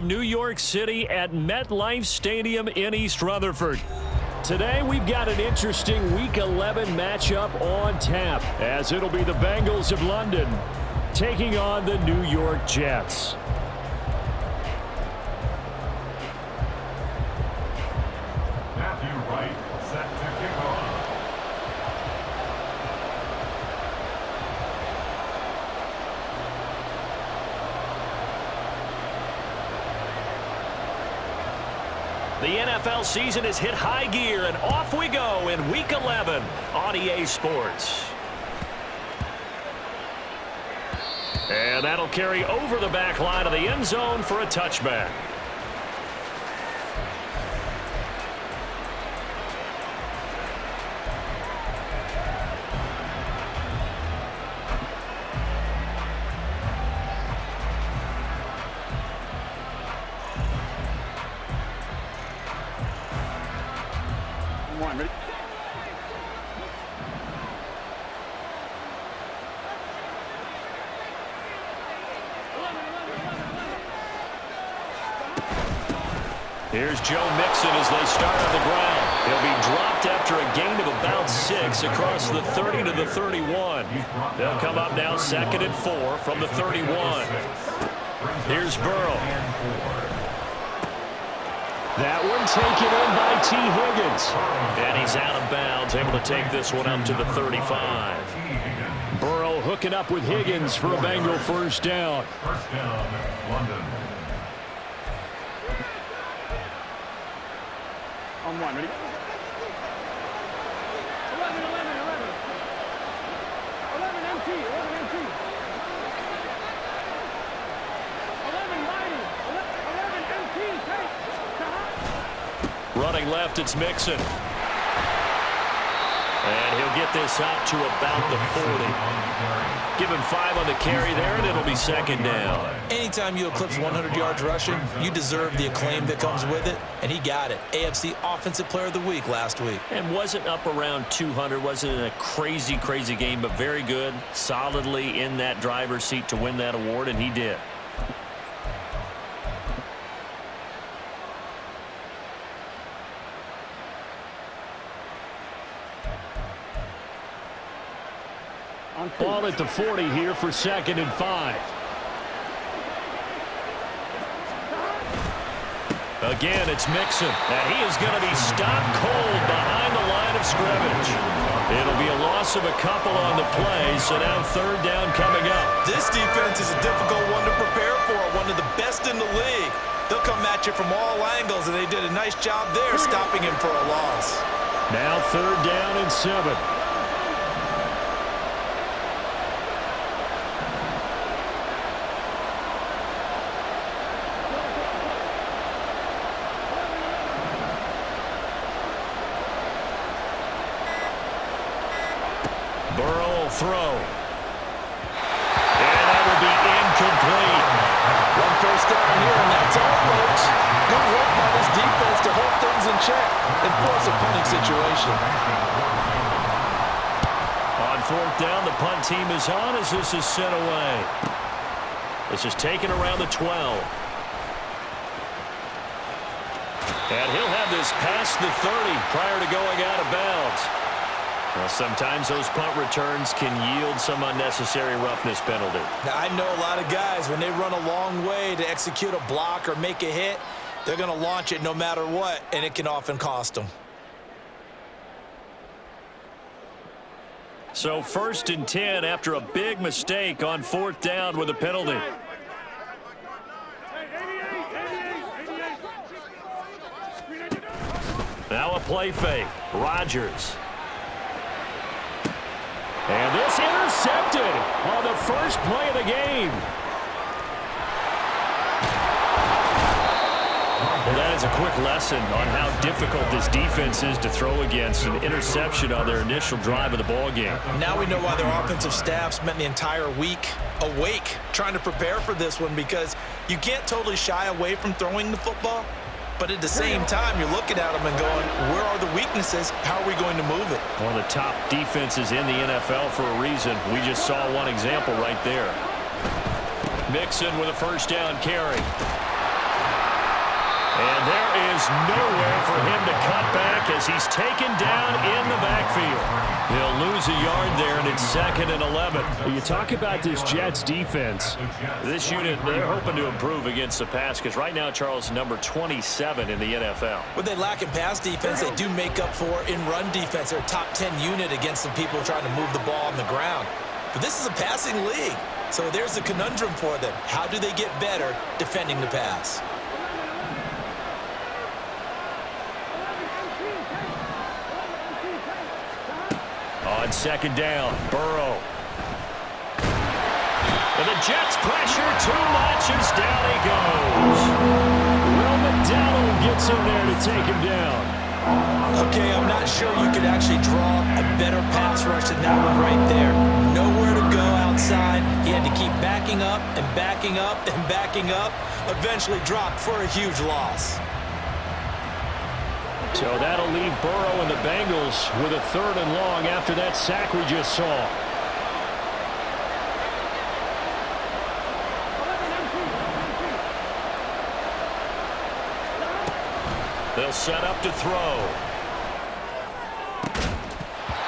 New York City at MetLife Stadium in East Rutherford. Today we've got an interesting Week 11 matchup on tap, as it'll be the Bengals of London taking on the New York Jets. The NFL season has hit high gear, and off we go in Week 11 on EA Sports. And that'll carry over the back line of the end zone for a touchback. Here's Joe Mixon as they start on the ground. He'll be dropped after a gain of about 6 across the 30 to the 31. They'll come up now 2nd and 4 from the 31. Here's Burrow. That one taken in by T. Higgins. And he's out of bounds, able to take this one up to the 35. Burrow hooking up with Higgins for a Bengal first down. First down, London. On one, ready? 11, 11, 11 MT, 11 MT. 11 mighty, 11 MT, take. Running left, it's Mixon. And he'll get this up to about the 40. Give him 5 on the carry there, and it'll be 2nd down. Anytime you eclipse 100 yards rushing, you deserve the acclaim that comes with it, and he got it. AFC Offensive Player of the Week last week. And wasn't up around 200, wasn't a crazy game, but very good, solidly in that driver's seat to win that award, and he did. Ball at the 40 here for 2nd and 5. Again, it's Mixon, and he is going to be stopped cold behind the line of scrimmage. It'll be a loss of a couple on the play, so now 3rd down coming up. This defense is a difficult one to prepare for, one of the best in the league. They'll come at you from all angles, and they did a nice job there stopping him for a loss. Now 3rd down and 7. Throw. And that will be incomplete. One first down here, and that's all, folks. Good work by this defense to hold things in check and force a punting situation. On 4th down, the punt team is on as this is sent away. This is taken around the 12. And he'll have this past the 30 prior to going out of bounds. Well, sometimes those punt returns can yield some unnecessary roughness penalty. Now, I know a lot of guys, when they run a long way to execute a block or make a hit, they're going to launch it no matter what, and it can often cost them. So 1st and 10 after a big mistake on 4th down with a penalty. Now a play fake. Rodgers. And this intercepted on the first play of the game. Well, that is a quick lesson on how difficult this defense is to throw against. An interception on their initial drive of the ball game. Now we know why their offensive staff spent the entire week awake trying to prepare for this one, because you can't totally shy away from throwing the football. But at the same time, you're looking at them and going, where are the weaknesses? How are we going to move it? One of the top defenses in the NFL for a reason. We just saw one example right there. Mixon with a first down carry. nowhere for him to cut back as he's taken down in the backfield. He'll lose a yard there, and it's 2nd and 11. Well, you talk about this Jets defense. This unit, they're hoping to improve against the pass because right now, Charles, number 27 in the NFL. What they lack in pass defense, they do make up for in run defense. They're a top 10 unit against the people trying to move the ball on the ground. But this is a passing league, so there's a conundrum for them. How do they get better defending the pass? On 2nd down, Burrow. And the Jets pressure too much as down he goes. Will McDonald gets in there to take him down. Okay, I'm not sure you could actually draw a better pass rush than that one right there. Nowhere to go outside. He had to keep backing up and backing up and backing up. Eventually dropped for a huge loss. So that'll leave Burrow and the Bengals with a 3rd and long after that sack we just saw. They'll set up to throw.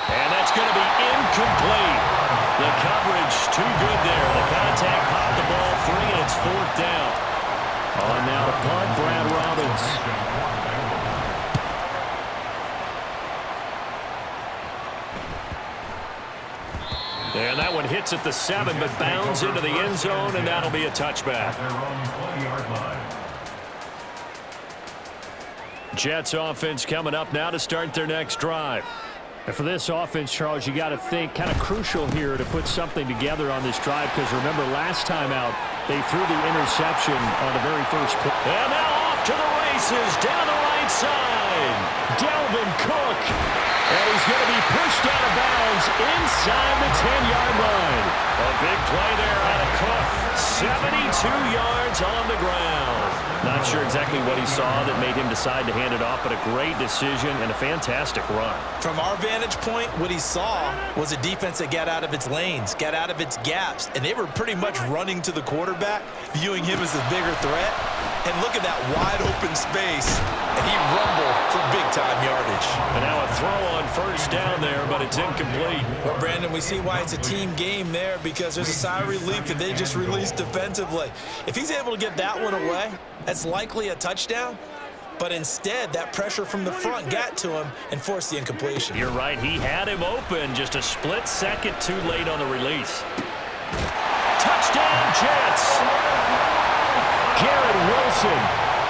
And that's going to be incomplete. The coverage too good there. The contact popped the ball free, and it's 4th down. On now to punt, Brad Robbins. And that one hits at the 7, but bounds into the end zone, and that'll be a touchback. Jets offense coming up now to start their next drive. And for this offense, Charles, you got to think kind of crucial here to put something together on this drive because remember last time out, they threw the interception on the very first play. And now off to the races down the right side. Dalvin Cook. And he's going to be pushed out of bounds inside the 10-yard line. A big play there out of Cook. 72 yards on the ground. Not sure exactly what he saw that made him decide to hand it off, but a great decision and a fantastic run. From our vantage point, what he saw was a defense that got out of its lanes, got out of its gaps, and they were pretty much running to the quarterback, viewing him as the bigger threat. And look at that wide open space, and he rumbled for big-time yardage. And now a throw on 1st down there, but it's incomplete. Well, Brandon, we see why it's a team game there because there's a sigh of relief that they just released defensively. If he's able to get that one away, that's likely a touchdown. But instead, that pressure from the front got to him and forced the incompletion. You're right. He had him open just a split second too late on the release. Touchdown, Jets! Garrett Wilson,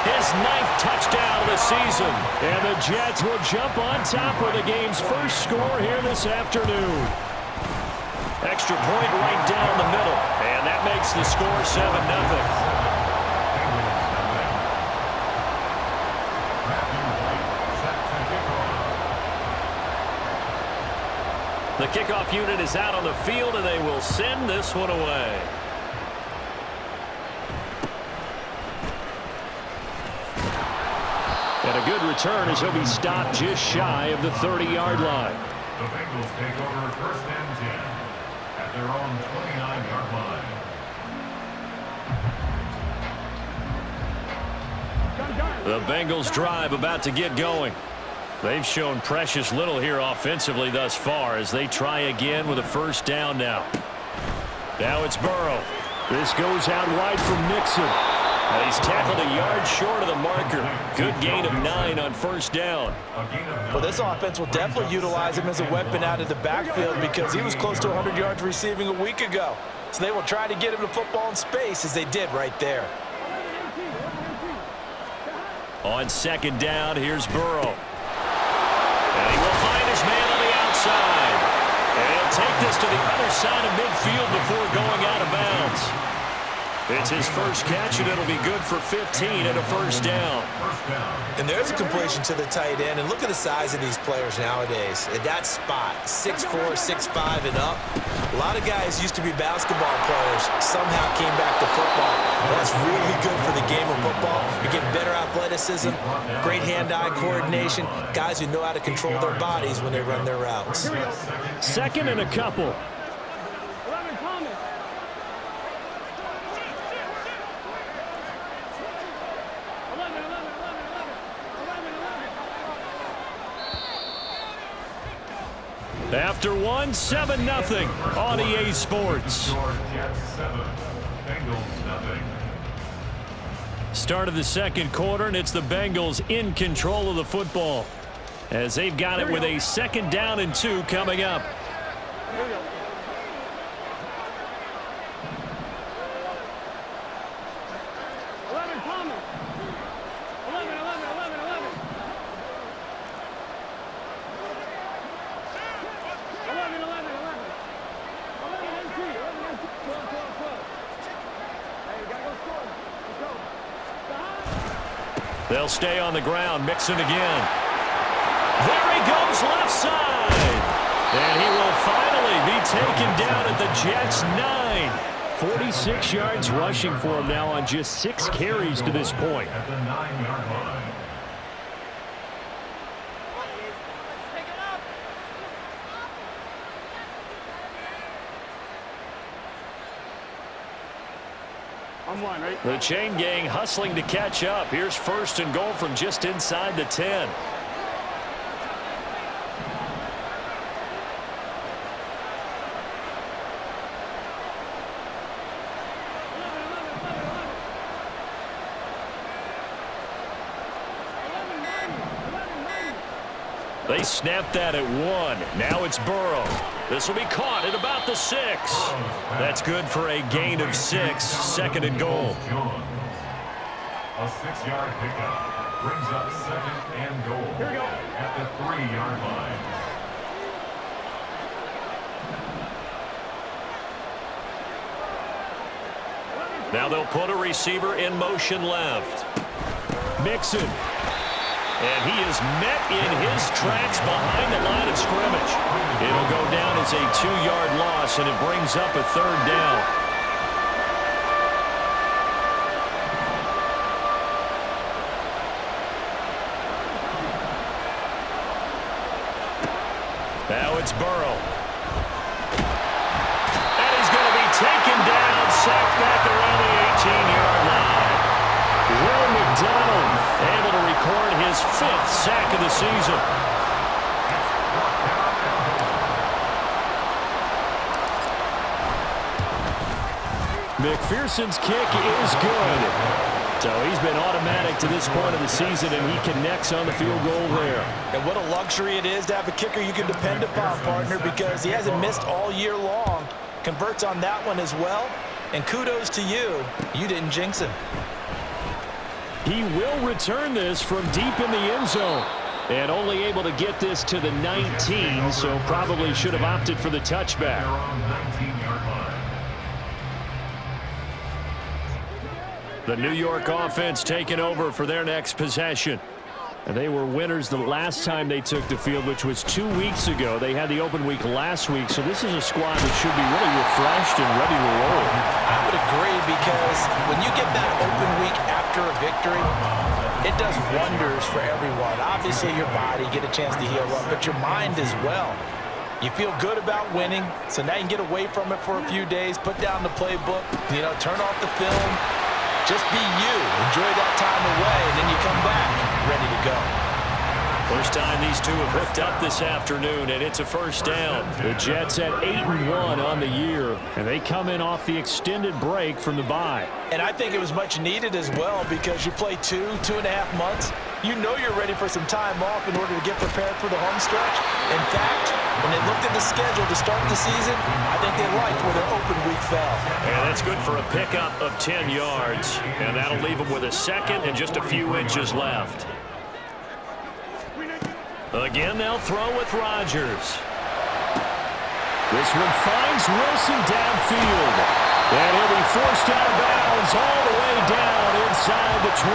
his 9th touchdown of the season. And the Jets will jump on top with the game's first score here this afternoon. Extra point right down the middle. And that makes the score 7-0. The kickoff unit is out on the field, and they will send this one away. And a good return as he'll be stopped just shy of the 30-yard line. The Bengals take over 1st and 10 at their own 29-yard line. The Bengals drive about to get going. They've shown precious little here offensively thus far as they try again with a 1st down now. Now it's Burrow. This goes out wide from Nixon. And he's tackled a yard short of the marker. Good gain of 9 on 1st down. Well, this offense will definitely utilize him as a weapon out of the backfield because he was close to 100 yards receiving a week ago. So they will try to get him the football in space as they did right there. On 2nd down, here's Burrow. And he will find his man on the outside. And he'll take this to the other side of midfield before going out of bounds. It's his first catch, and it'll be good for 15 and a 1st down. And there's a completion to the tight end. And look at the size of these players nowadays. At that spot, 6'4", 6'5", and up. A lot of guys used to be basketball players, somehow came back to football. That's really good for the game of football. You're getting better athleticism, great hand-eye coordination, guys who know how to control their bodies when they run their routes. 2nd and a couple. 11 Thomas. 11. After one, 7-0 on EA Sports. Jets 7, Bengals nothing. Start of the second quarter, and it's the Bengals in control of the football as they've got it with a 2nd down and 2 coming up. Here we go. 11 coming. 11. 12. Hey, you gotta go score. Let's go. They'll stay on the ground. Mixon again. There he goes left side. And he will finally be taken down at the Jets' 9. 46 yards rushing for him now on just 6 carries to this point. At the 9-yard line. I'm one, right? The chain gang hustling to catch up. Here's 1st and goal from just inside the 10. They snapped that at 1. Now it's Burrow. This will be caught at about the 6. That's good for a gain of 6. 2nd and goal. A 6-yard pickup brings up 2nd and goal at the 3-yard line. Now they'll put a receiver in motion left. Mixon. And he is met in his tracks behind the line of scrimmage. It'll go down as a 2-yard loss, and it brings up a 3rd down. Now it's Burrow. And he's going to be taken down, sacked back around the 18-yard line. Will McDonald able to record his 5th sack of the season. McPherson's kick is good. So he's been automatic to this point of the season, and he connects on the field goal there. And what a luxury it is to have a kicker you can depend upon, partner, because he hasn't missed all year long. Converts on that one as well. And kudos to you. You didn't jinx him. He will return this from deep in the end zone. And only able to get this to the 19, so probably should have opted for the touchback. The New York offense taking over for their next possession. And they were winners the last time they took the field, which was 2 weeks ago. They had the open week last week, so this is a squad that should be really refreshed and ready to roll. I would agree, because when you get that open week after a victory, it does wonders for everyone. Obviously, your body get a chance to heal up, but your mind as well. You feel good about winning, so now you can get away from it for a few days, put down the playbook, turn off the film. Just be you. Enjoy that time away, and then you come back ready to go. First time these two have hooked up this afternoon, and it's a 1st down. The Jets at 8-1 on the year, and they come in off the extended break from the bye. And I think it was much needed as well, because you play 2.5 months. You know you're ready for some time off in order to get prepared for the home stretch. In fact, when they looked at the schedule to start the season, I think they liked where their open week fell. And that's good for a pickup of 10 yards. And that'll leave them with a 2nd and just a few inches left. Again, they'll throw with Rodgers. This one finds Wilson downfield. And he'll be forced out of bounds all the way down inside the 20.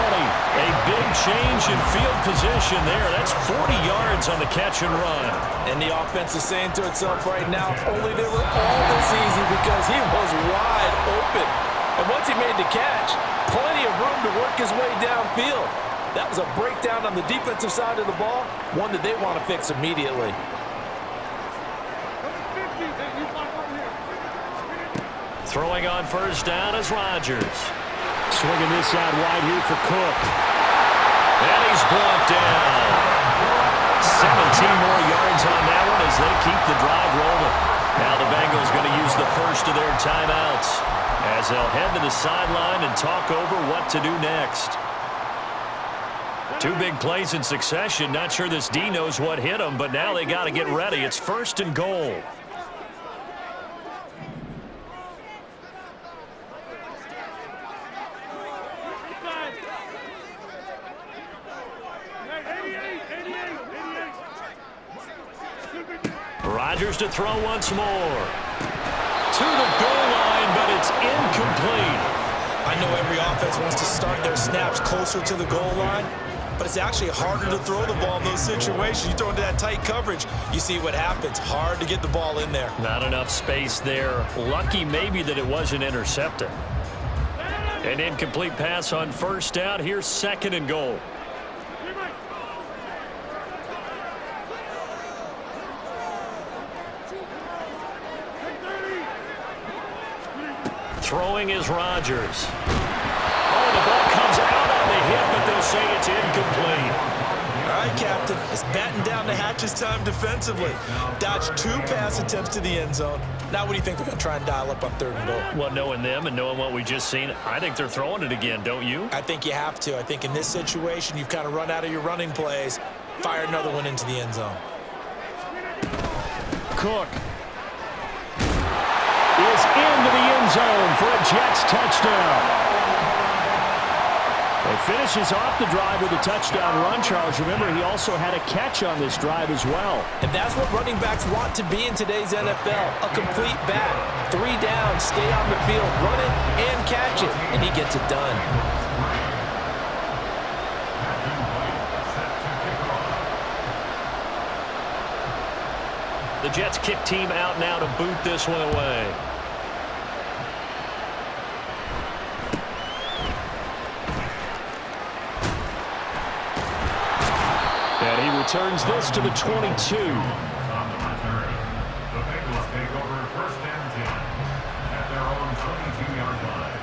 A big change in field position there. That's 40 yards on the catch and run. And the offense is saying to itself right now, if only they were all this easy, because he was wide open. And once he made the catch, plenty of room to work his way downfield. That was a breakdown on the defensive side of the ball, one that they want to fix immediately. Throwing on 1st down is Rodgers. Swinging this out wide here for Cook. And he's brought down. 17 more yards on that one, as they keep the drive rolling. Now the Bengals going to use the first of their timeouts as they'll head to the sideline and talk over what to do next. Two big plays in succession. Not sure this D knows what hit them, but now they got to get ready. It's 1st and goal. Rodgers to throw once more. To the goal line, but it's incomplete. I know every offense wants to start their snaps closer to the goal line, but it's actually harder to throw the ball in those situations. You throw into that tight coverage, you see what happens. Hard to get the ball in there. Not enough space there. Lucky maybe that it wasn't intercepted. An incomplete pass on 1st down. Here's 2nd and goal. Throwing is Rodgers. Oh, the ball comes out on the hit, but they'll say it's incomplete. All right, Captain. It's batten down the hatches time defensively. Dodged 2 pass attempts to the end zone. Now what do you think they're going to try and dial up on 3rd and goal? Well, knowing them and knowing what we just seen, I think they're throwing it again, don't you? I think you have to. I think in this situation, you've kind of run out of your running plays. Fire another one into the end zone. Cook is into the end zone for a Jets touchdown. He finishes off the drive with a touchdown run, Charles. Remember, he also had a catch on this drive as well. And that's what running backs want to be in today's NFL. A complete bat. 3 down, stay on the field, run it, and catch it. And he gets it done. The Jets kick team out now to boot this one away. And he returns this to the 22. On the return, the Bengals take over 1st and 10 at their own 22-yard line.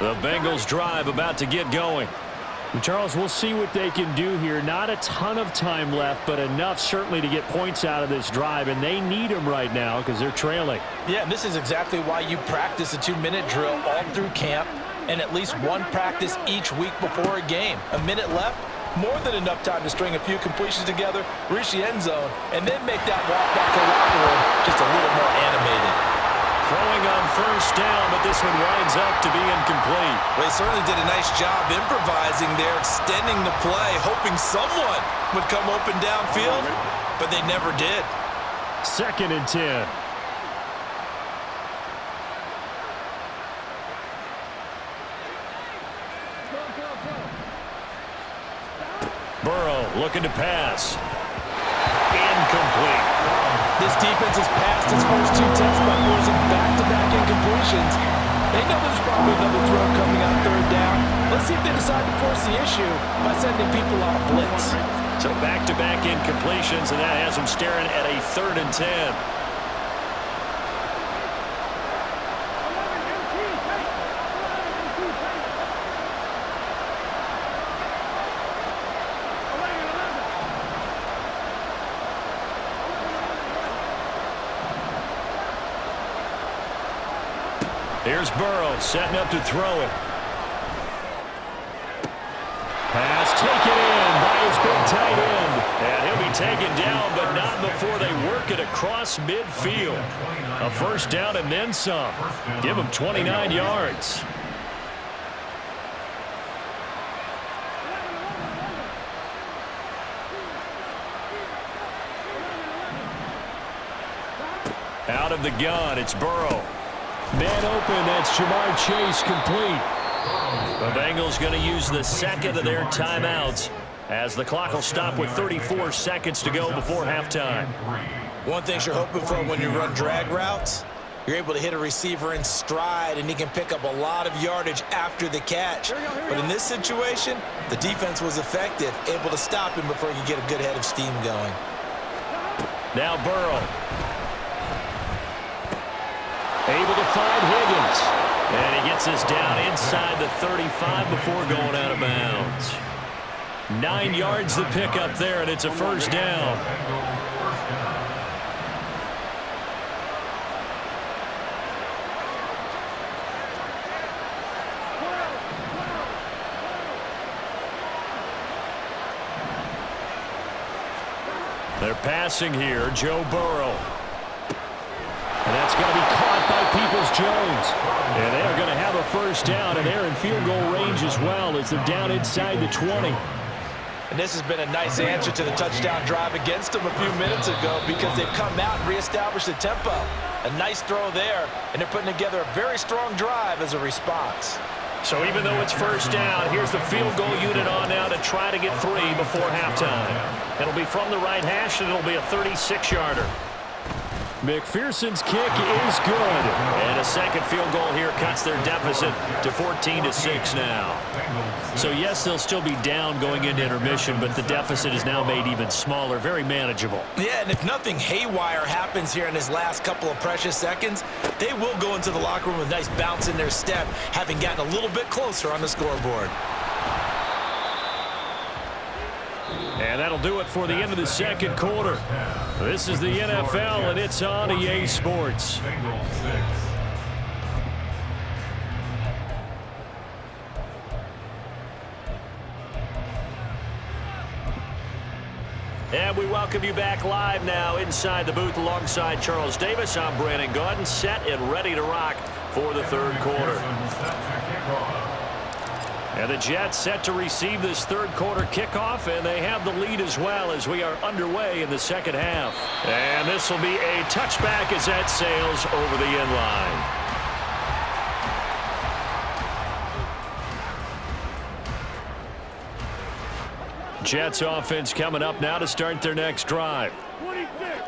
The Bengals drive about to get going. And Charles, we'll see what they can do here. Not a ton of time left, but enough certainly to get points out of this drive, and they need them right now because they're trailing. Yeah, and this is exactly why you practice a 2-minute drill all through camp and at least one practice each week before a game. A minute left, more than enough time to string a few completions together, reach the end zone, and then make that walk back to the locker room just a little more animated. Throwing on 1st down, but this one winds up to be incomplete. They certainly did a nice job improvising there, extending the play, hoping someone would come open downfield, but they never did. 2nd and 10. Burrow looking to pass. Incomplete. This defense has passed its first 2 tests by forcing back-to-back incompletions. They know there's probably another throw coming on 3rd down. Let's see if they decide to force the issue by sending people on a blitz. So back-to-back incompletions, and that has them staring at a 3rd and 10. Here's Burrow setting up to throw it. Pass taken in by his big tight end. And he'll be taken down, but not before they work it across midfield. A 1st down and then some. Give him 29 yards. Out of the gun, it's Burrow. Man open, that's Jamar Chase, complete. The Bengals going to use the 2nd of their timeouts as the clock will stop with 34 seconds to go before halftime. One thing you're hoping for when you run drag routes, you're able to hit a receiver in stride and he can pick up a lot of yardage after the catch. But in this situation, the defense was effective, able to stop him before he could get a good head of steam going. Now Burrow. Able to find Higgins. And he gets us down inside the 35 before going out of bounds. 9 yards to pick up there, and it's a first down. They're passing here, Joe Burrow. And that's going to be caught by Peoples-Jones. And they are going to have a first down, and they're in field goal range as well as they're down inside the 20. And this has been a nice answer to the touchdown drive against them a few minutes ago because they've come out and reestablished the tempo. A nice throw there, and they're putting together a very strong drive as a response. So even though it's first down, here's the field goal unit on now to try to get 3 before halftime. It'll be from the right hash, and it'll be a 36-yarder. McPherson's kick is good. And a second field goal here cuts their deficit to 14-6 now. So, yes, they'll still be down going into intermission, but the deficit is now made even smaller, very manageable. Yeah, and if nothing haywire happens here in his last couple of precious seconds, they will go into the locker room with a nice bounce in their step, having gotten a little bit closer on the scoreboard. And that'll do it for the end of the second quarter. This is the NFL, and it's on EA Sports. And we welcome you back live now inside the booth alongside Charles Davis. I'm Brandon Gaudin, set and ready to rock for the third quarter. And the Jets set to receive this third quarter kickoff, and they have the lead as well as we are underway in the second half. And this will be a touchback as that sails over the end line. Jets offense coming up now to start their next drive. 26.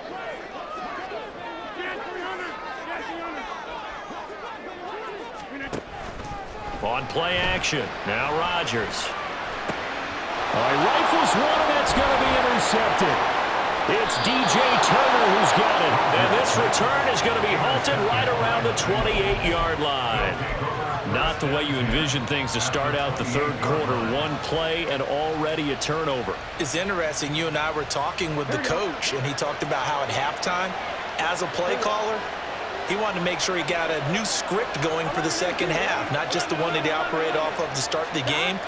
On play action, now Rodgers. Rifles one, and that's going to be intercepted. It's DJ Turner who's got it. And this return is going to be halted right around the 28-yard line. Not the way you envision things to start out the third quarter. One play and already a turnover. It's interesting. You and I were talking with the coach, and he talked about how at halftime, as a play caller, he wanted to make sure he got a new script going for the second half, not just the one that he operated off of to start the game.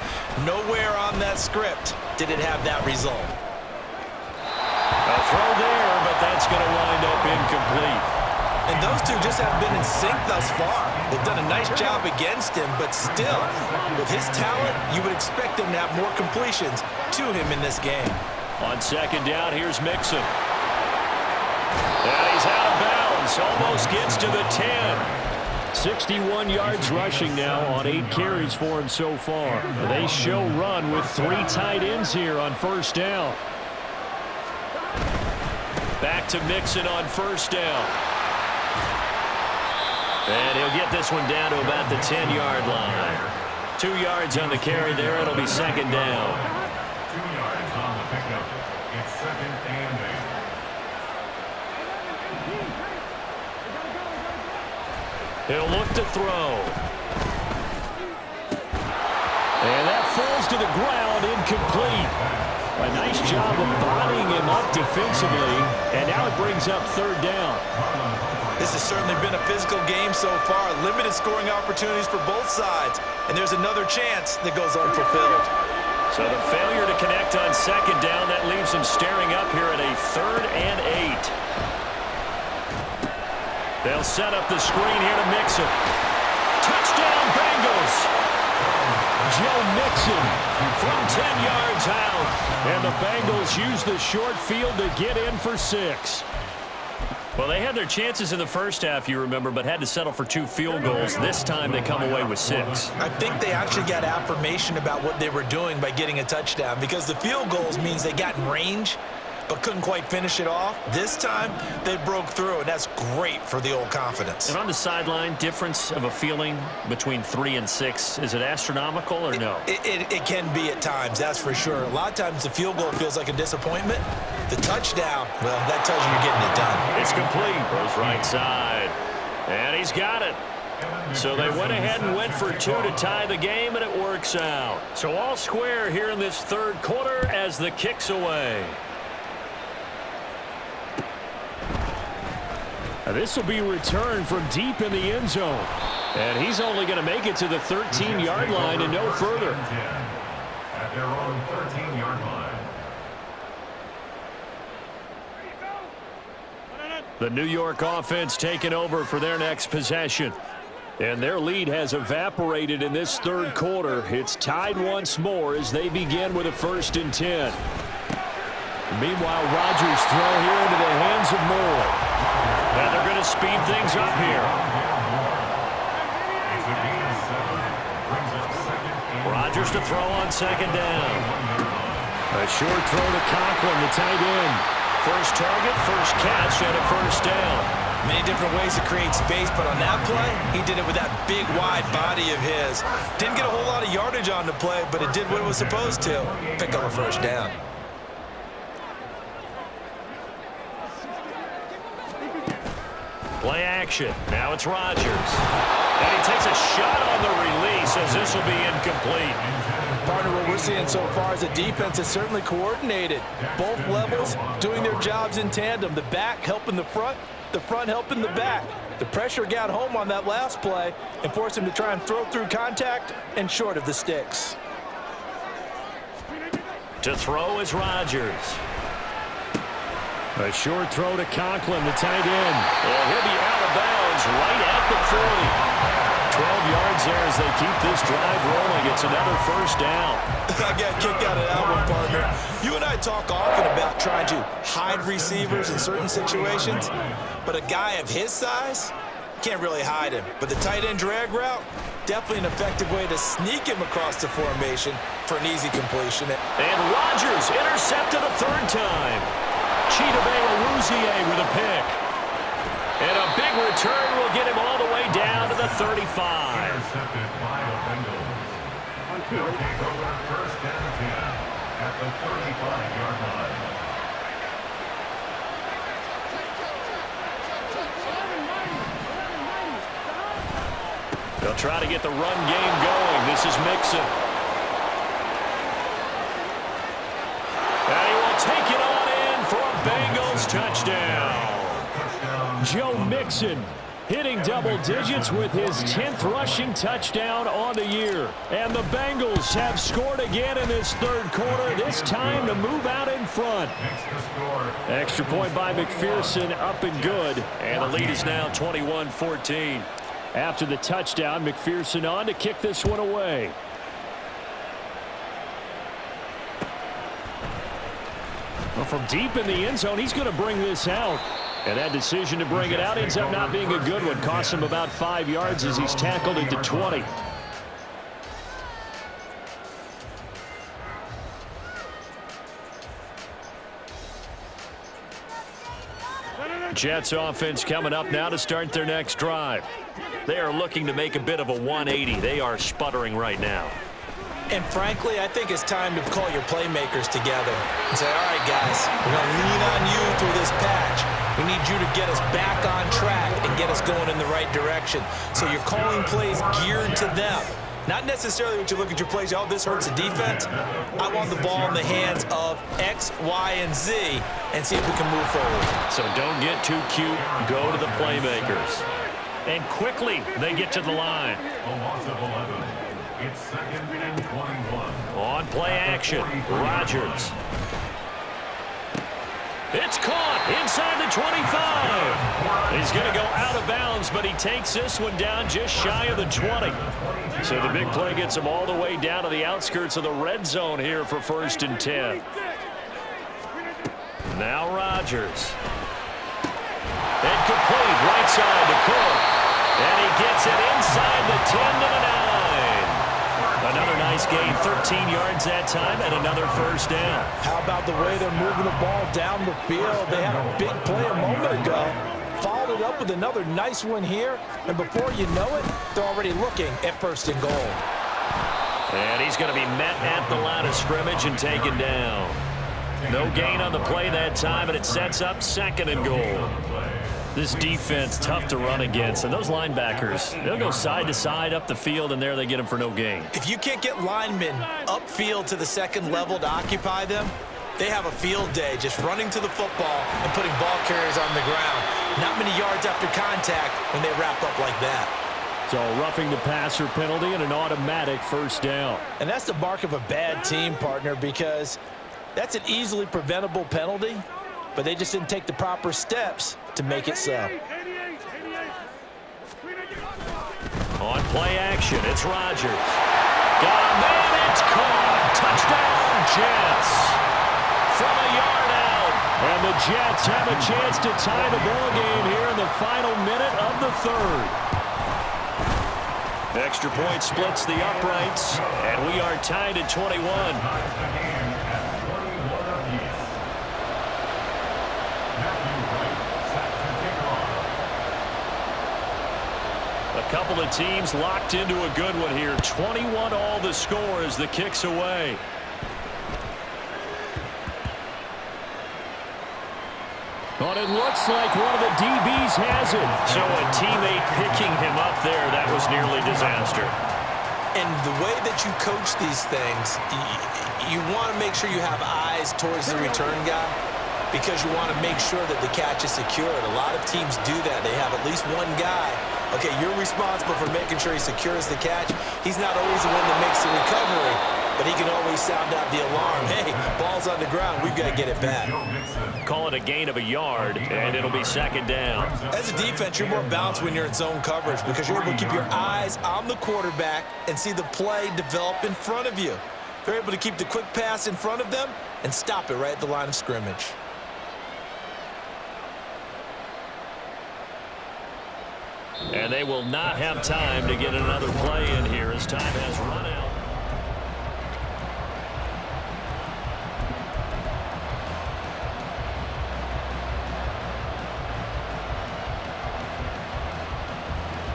Nowhere on that script did it have that result. A throw there, but that's going to wind up incomplete. And those two just haven't been in sync thus far. They've done a nice job against him, but still, with his talent, you would expect him to have more completions to him in this game. On second down, here's Mixon. And he's out of bounds. Almost gets to the 10. 61 yards rushing now on 8 carries for him so far. They show run with 3 tight ends here on first down. Back to Mixon on first down. And he'll get this one down to about the 10-yard line. 2 yards on the carry there. It'll be second down. 2 yards on the pickup. It's second and 8. He'll look to throw. And that falls to the ground, incomplete. A nice job of bodying him up defensively, and now it brings up third down. This has certainly been a physical game so far. Limited scoring opportunities for both sides, and there's another chance that goes unfulfilled. So the failure to connect on second down, that leaves him staring up here at a 3rd and 8. They'll set up the screen here to Mixon. Touchdown, Bengals! Joe Mixon from 10 yards out. And the Bengals use the short field to get in for 6. Well, they had their chances in the first half, you remember, but had to settle for 2 field goals. This time they come away with 6. I think they actually got affirmation about what they were doing by getting a touchdown, because the field goals means they got in range but couldn't quite finish it off. This time, they broke through, and that's great for the old confidence. And on the sideline, difference of a feeling between 3 and 6, is it astronomical or no? It can be at times, that's for sure. A lot of times the field goal feels like a disappointment. The touchdown, well, that tells you you're getting it done. It's complete. Goes right side. And he's got it. So they went ahead and went for two to tie the game, and it works out. So all square here in this third quarter as the kick's away. This will be returned from deep in the end zone. And he's only going to make it to the 13-yard line and no further. At their own 13-yard line. The New York offense taking over for their next possession. And their lead has evaporated in this third quarter. It's tied once more as they begin with a 1st and 10. Meanwhile, Rodgers throw here into the hands of Moore. And they're going to speed things up here. Rodgers to throw on 2nd down. A short throw to Conklin, the tight end. First target, first catch, and a 1st down. Many different ways to create space, but on that play, he did it with that big, wide body of his. Didn't get a whole lot of yardage on the play, but it did what it was supposed to. Pick up a 1st down. Play action. Now it's Rodgers. And he takes a shot on the release as this will be incomplete. Partner, what we're seeing so far is a defense is certainly coordinated. Both levels doing their jobs in tandem. The back helping the front helping the back. The pressure got home on that last play and forced him to try and throw through contact and short of the sticks. To throw is Rodgers. A short throw to Conklin, the tight end. And he'll be out of bounds right at the 40. 12 yards there as they keep this drive rolling. It's another 1st down. I got kicked out of that one, partner. You and I talk often about trying to hide receivers in certain situations, but a guy of his size can't really hide him. But the tight end drag route, definitely an effective way to sneak him across the formation for an easy completion. And Rodgers intercepted a 3rd time. Chidobe Awuzie with a pick. And a big return will get him all the way down to the 35. Intercepted by the Bengals. They'll take over 1st and 10 at the 35-yard line. They'll try to get the run game going. This is Mixon. And he will take it on in for a Bengals touchdown. Joe Mixon hitting double digits with his 10th rushing touchdown on the year. And the Bengals have scored again in this third quarter, this time to move out in front. Extra point by McPherson, up and good. And the lead is now 21-14. After the touchdown, McPherson on to kick this one away. Well, from deep in the end zone, he's going to bring this out. And that decision to bring it out ends up not being a good one. Costs him about 5 yards as he's tackled into 20. Jets offense coming up now to start their next drive. They are looking to make a bit of a 180. They are sputtering right now. And frankly, I think it's time to call your playmakers together and say, all right, guys, we're going to lean on you through this patch. We need you to get us back on track and get us going in the right direction. So you're calling plays geared to them. Not necessarily what you look at your plays, oh, this hurts the defense. I want the ball in the hands of X, Y, and Z and see if we can move forward. So don't get too cute. Go to the playmakers. And quickly, they get to the line. A loss of 11. It's 2nd and 21. On play action, Rodgers. It's caught inside the 25. He's going to go out of bounds, but he takes this one down just shy of the 20. So the big play gets him all the way down to the outskirts of the red zone here for 1st and 10. Now Rodgers. Incomplete, right side to Cook. And he gets it inside the 10 to the 9. Another nice gain, 13 yards that time, and another 1st down. How about the way they're moving the ball down the field? They had a big play a moment ago, followed it up with another nice one here, and before you know it, they're already looking at 1st and goal. And he's going to be met at the line of scrimmage and taken down. No gain on the play that time, and it sets up 2nd and goal. This defense, tough to run against. And those linebackers, they'll go side to side up the field, and there they get them for no gain. If you can't get linemen upfield to the second level to occupy them, they have a field day just running to the football and putting ball carriers on the ground. Not many yards after contact when they wrap up like that. So roughing the passer penalty and an automatic first down. And that's the mark of a bad team, partner, because that's an easily preventable penalty, but they just didn't take the proper steps to make it so. On play action, it's Rodgers. Got a man, it's caught. Touchdown, Jets. From a yard out. And the Jets have a chance to tie the ball game here in the final minute of the third. Extra point splits the uprights, and we are tied at 21. A couple of teams locked into a good one here. 21 all the score as the kick's away. But it looks like one of the DBs has it. So a teammate picking him up there, that was nearly disaster. And the way that you coach these things, you want to make sure you have eyes towards the return guy because you want to make sure that the catch is secured. A lot of teams do that. They have at least one guy. Okay, you're responsible for making sure he secures the catch. He's not always the one that makes the recovery, but he can always sound out the alarm. Hey, ball's on the ground. We've got to get it back. Call it a gain of a yard, and it'll be second down. As a defense, you're more balanced when you're in zone coverage because you're able to keep your eyes on the quarterback and see the play develop in front of you. They're able to keep the quick pass in front of them and stop it right at the line of scrimmage. And they will not have time to get another play in here as time has run out.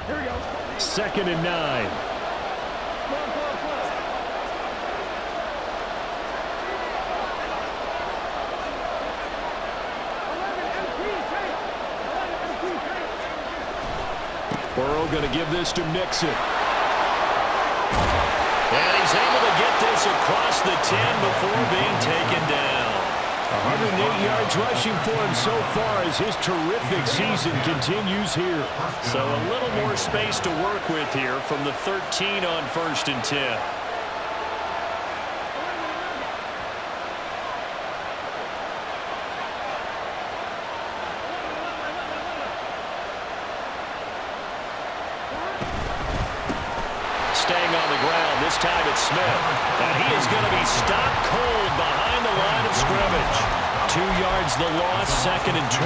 Here we go. Second and 9. Burrow going to give this to Mixon. And he's able to get this across the 10 before being taken down. 108 yards rushing for him so far as his terrific season continues here. So a little more space to work with here from the 13 on 1st and 10. Staying on the ground, this time it's Smith. And he is going to be stopped cold behind the line of scrimmage. 2 yards the loss, second and 12.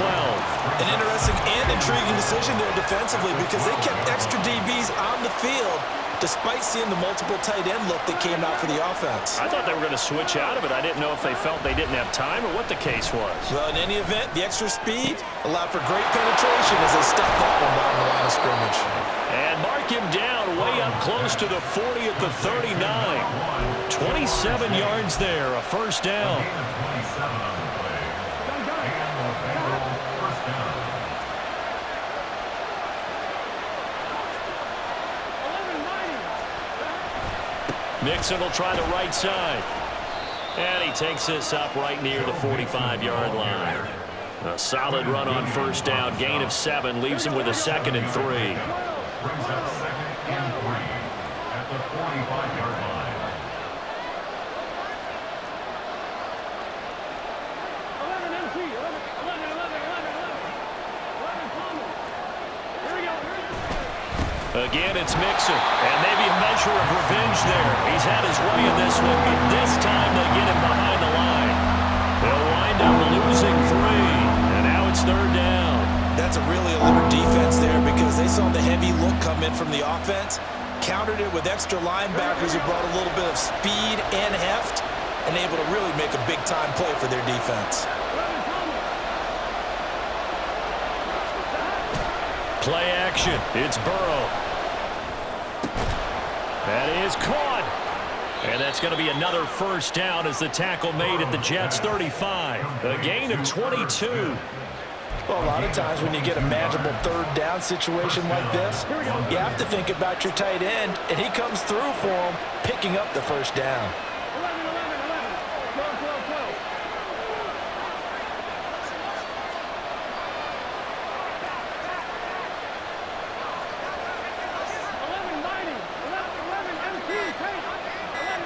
An interesting and intriguing decision there defensively because they kept extra DBs on the field despite seeing the multiple tight end look that came out for the offense. I thought they were going to switch out of it. I didn't know if they felt they didn't have time or what the case was. Well, in any event, the extra speed allowed for great penetration as they stopped that one behind the line of scrimmage. And mark him down way up close to the 40 at the 39. 27 yards there, a first down. Mixon will try the right side. And he takes this up right near the 45-yard line. A solid run on first down. Gain of 7 leaves him with a second and 3. Brings up second and 3 at the 45-yard line. 11 MT, 11 Thomas. Here we go. Again, it's Mixon, and maybe a measure of revenge there. He's had his way in this one, but this time they get him behind the line. They'll wind up losing 3, and now it's third down. That's a really alert defense there because they saw the heavy look come in from the offense, countered it with extra linebackers who brought a little bit of speed and heft, and able to really make a big-time play for their defense. Play action. It's Burrow. That is caught. And that's going to be another first down as the tackle made at the Jets' 35. A gain of 22. Well, a lot of times when you get a manageable third down situation like this, you have to think about your tight end, and he comes through for him, picking up the first down. 11, 11, 11. 12, 12, 12. 11, 90. 11, MT, take. 11.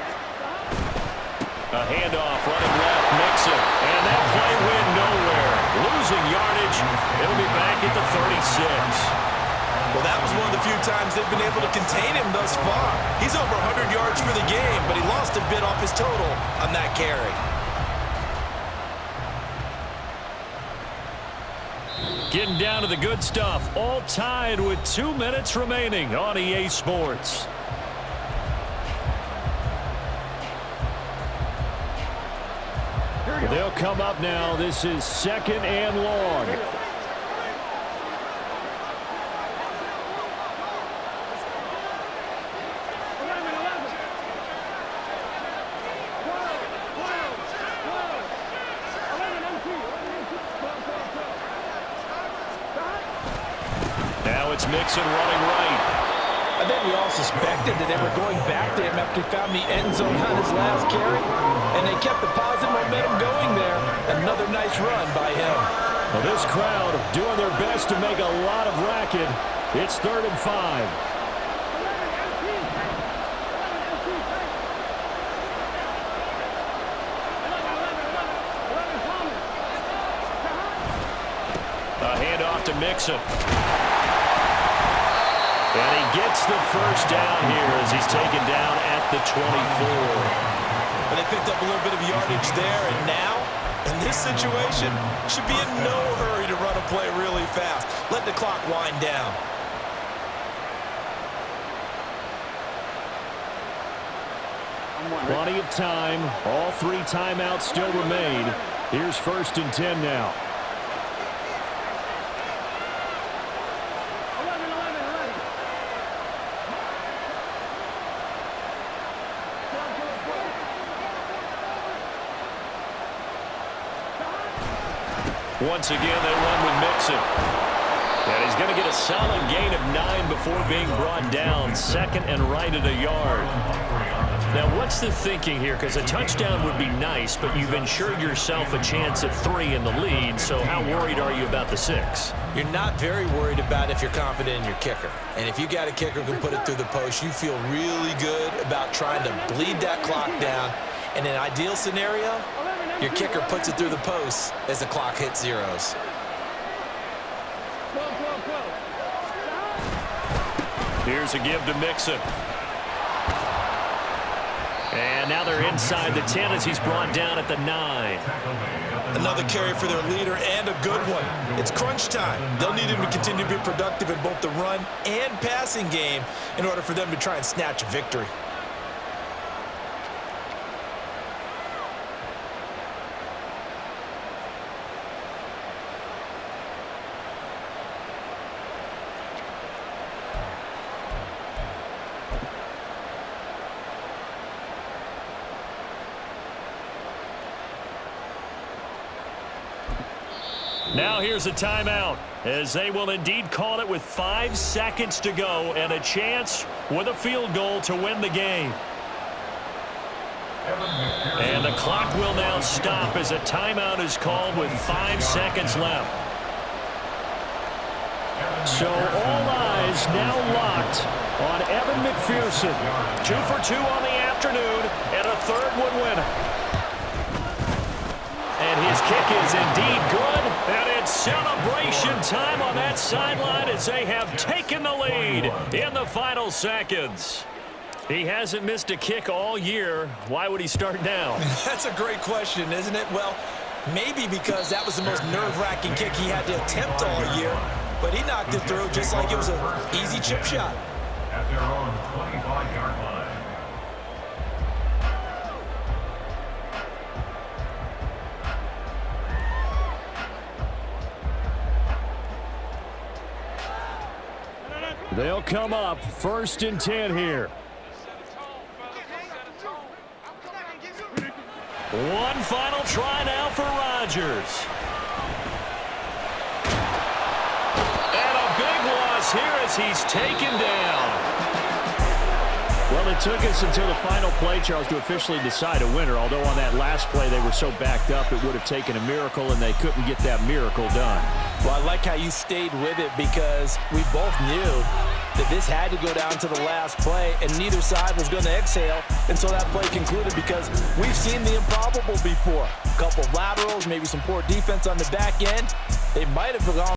A handoff, running left, Mixon. And that play went nowhere. Losing yardage. It'll be back at the 36. Well, that was one of the few times they've been able to contain him thus far. He's over 100 yards for the game, but he lost a bit off his total on that carry. Getting down to the good stuff. All tied with 2 minutes remaining on EA Sports. They'll come up now. This is 2nd and long. 11, 11. 12, 12, 12. 11, MT. 12, 12, 12. Now it's Mixon running right. I think we all suspected that they were going back to him after he found the end zone on his last carry, and they kept the positive momentum going there. Another nice run by him. Well, this crowd doing their best to make a lot of racket. It's 3rd and 5. 11, MT. 11, MT, take. 11, 11, 11. 11, Thomas. A handoff to Mixon. And he gets the first down here as he's taken down at the 24. But they picked up a little bit of yardage there, and now, in this situation, should be in no hurry to run a play really fast. Let the clock wind down. Plenty of time. All 3 timeouts still remain. Here's 1st and 10 now. 11, 11, 11. 12, 12, 12. Once again, they run with Mixon. And he's going to get a solid gain of 9 before being brought down. 2nd and right at a yard. Now, what's the thinking here? Because a touchdown would be nice, but you've ensured yourself a chance at 3 in the lead. So how worried are you about the 6? You're not very worried about if you're confident in your kicker. And if you got a kicker who can put it through the post, you feel really good about trying to bleed that clock down. In an ideal scenario, your kicker puts it through the post as the clock hits zeros. 12, 12, 12. Here's a give to Mixon. And now they're inside the 10 as he's brought down at the 9. Another carry for their leader and a good one. It's crunch time. They'll need him to continue to be productive in both the run and passing game in order for them to try and snatch a victory. Now here's a timeout, as they will indeed call it with 5 seconds to go and a chance with a field goal to win the game. And the clock will now stop as a timeout is called with 5 seconds left. So all eyes now locked on Evan McPherson. 2 for 2 on the afternoon, and a 3rd would win it. And his kick is indeed good, and it's celebration time on that sideline as they have taken the lead in the final seconds. He hasn't missed a kick all year. Why would he start now? That's a great question, isn't it? Well, maybe because that was the most nerve-wracking kick he had to attempt all year, but he knocked it through just like it was an easy chip shot. At their own 25-yard line. They'll come up 1st and 10 here. One final try now for Rodgers. he's taken down. Well, it took us until the final play, Charles, to officially decide a winner, although on that last play they were so backed up it would have taken a miracle, and they couldn't get that miracle done. Well, I like how you stayed with it because we both knew that this had to go down to the last play, and neither side was going to exhale until that play concluded because we've seen the improbable before. A couple of laterals, maybe some poor defense on the back end. They might have gone